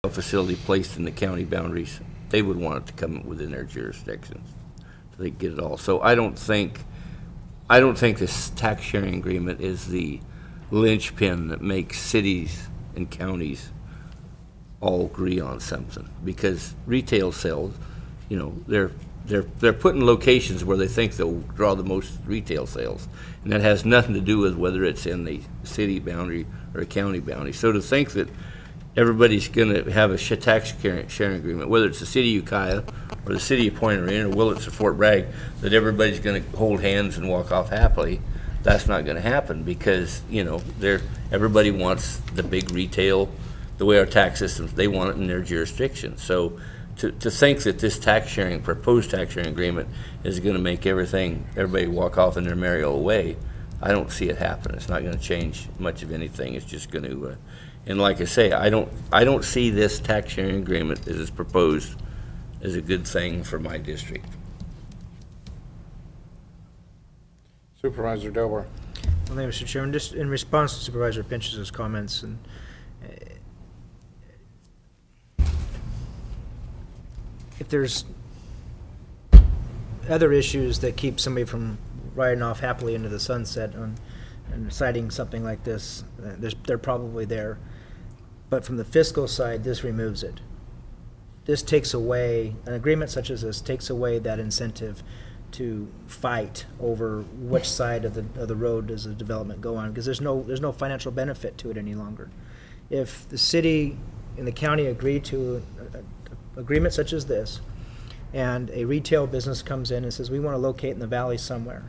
facility placed in the county boundaries, they would want it to come within their jurisdictions, so they get it all. So I don't think this tax sharing agreement is the linchpin that makes cities and counties all agree on something, because retail sales, you know, they're put in locations where they think they'll draw the most retail sales, and that has nothing to do with whether it's in the city boundary or a county boundary. So to think that everybody's going to have a tax sharing agreement, whether it's the city of Ukiah or the city of Point Arena or Willits or Fort Bragg, that everybody's going to hold hands and walk off happily, that's not going to happen, because, you know, everybody wants the big retail, the way our tax systems, they want it in their jurisdiction. So to think that this proposed tax sharing agreement is going to make everybody walk off in their merry old way, I don't see it happen. It's not going to change much of anything. It's just going to, and like I say, I don't see this tax sharing agreement as is proposed as a good thing for my district. Supervisor Delbar. Well, thank you, Mr. Chairman. Just in response to Supervisor Pinch's comments, and if there's other issues that keep somebody from riding off happily into the sunset and citing something like this, they're probably there. But from the fiscal side, this removes it. This takes away, an agreement such as this takes away that incentive to fight over which side of the road does the development go on, because there's no financial benefit to it any longer. If the city and the county agree to an agreement such as this, and a retail business comes in and says, we want to locate in the valley somewhere,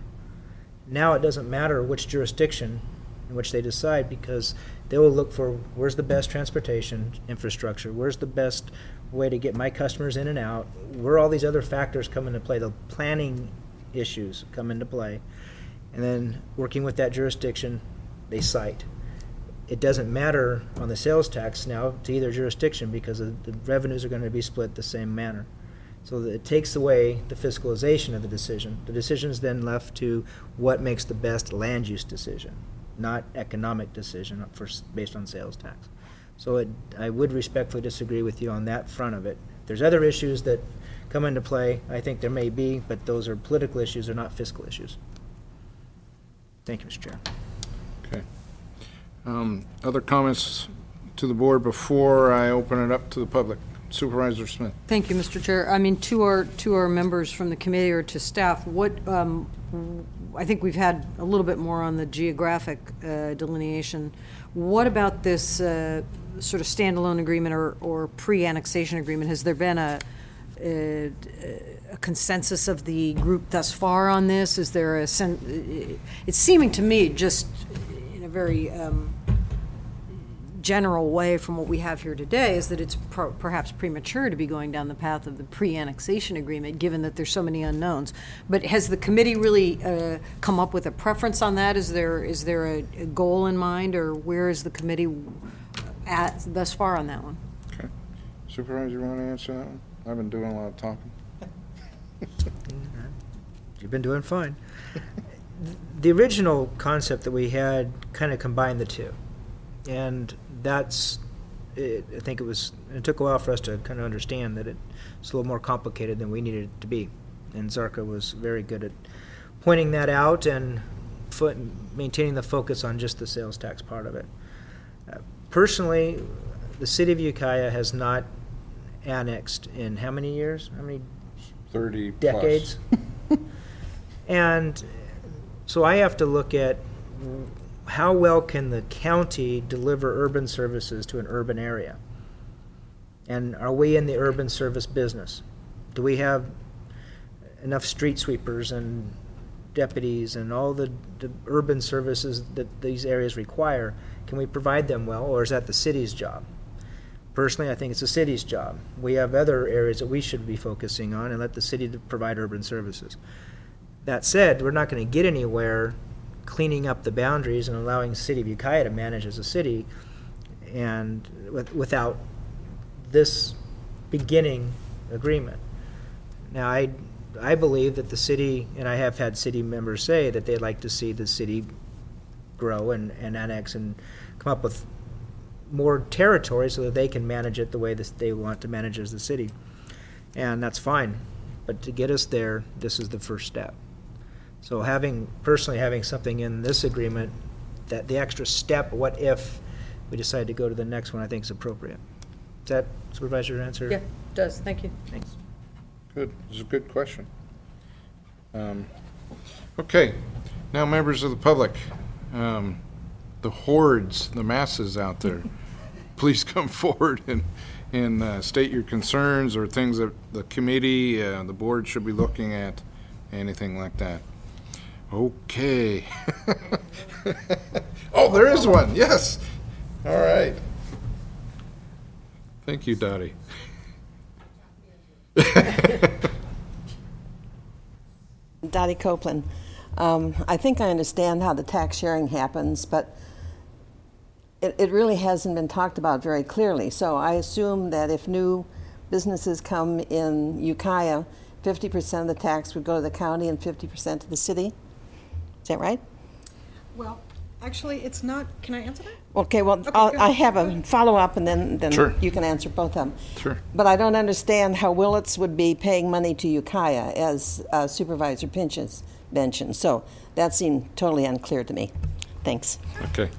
now it doesn't matter which jurisdiction in which they decide, because they will look for where's the best transportation infrastructure, where's the best way to get my customers in and out, where all these other factors come into play, the planning issues come into play, and then working with that jurisdiction, they cite. It doesn't matter on the sales tax now to either jurisdiction, because the revenues are going to be split the same manner. So that it takes away the fiscalization of the decision. The decision is then left to what makes the best land use decision, not economic decision based on sales tax. So I would respectfully disagree with you on that front of it. If there's other issues that come into play, I think there may be, but those are political issues, they're not fiscal issues. Thank you, Mr. Chair. Okay. Other comments to the board before I open it up to the public? Supervisor Smith. Thank you, Mr. Chair. I mean, to our members from the committee or to staff, what I think we've had a little bit more on the geographic delineation. What about this sort of standalone agreement or pre-annexation agreement? Has there been a consensus of the group thus far on this? Is there it's seeming to me, just in a very general way from what we have here today, is that it's perhaps premature to be going down the path of the pre-annexation agreement, given that there's so many unknowns. But has the committee really come up with a preference on that? Is there a goal in mind, or where is the committee at thus far on that one? Okay. Supervisor, you want to answer that one? I've been doing a lot of talking. You've been doing fine. The original concept that we had kind of combined the two, and that's it. I think it took a while for us to kind of understand that it's a little more complicated than we needed it to be, and Zarka was very good at pointing that out and maintaining the focus on just the sales tax part of it. Personally, the city of Ukiah has not annexed in how many years? How many 30 decades? And so I have to look at how well can the county deliver urban services to an urban area? And are we in the urban service business? Do we have enough street sweepers and deputies and all the urban services that these areas require? Can we provide them well, or is that the city's job? Personally, I think it's the city's job. We have other areas that we should be focusing on and let the city provide urban services. That said, we're not going to get anywhere cleaning up the boundaries and allowing the city of Ukiah to manage as a city and without this beginning agreement. Now, I believe that the city, and I have had city members say that they'd like to see the city grow and annex and come up with more territory so that they can manage it the way they want to manage it as the city. And that's fine. But to get us there, this is the first step. So personally having something in this agreement, that the extra step, what if we decide to go to the next one, I think is appropriate. Is that Supervisor answer? Yeah, it does, thank you. Thanks. Good, this is a good question. Okay, now members of the public, the hordes, the masses out there, please come forward and state your concerns or things that the committee, the board should be looking at, anything like that. Okay. Oh, there is one, yes. All right. Thank you, Dottie. Dottie Copeland. I think I understand how the tax sharing happens, but it really hasn't been talked about very clearly. So I assume that if new businesses come in Ukiah, 50% of the tax would go to the county and 50% to the city. Is that right? Well, actually, it's not. Can I answer that? Okay, well, Okay, go ahead. I have a follow-up, and then Sure. you can answer both of them. Sure. But I don't understand how Willits would be paying money to Ukiah, as Supervisor Pinches mentioned. So that seemed totally unclear to me. Thanks. Okay.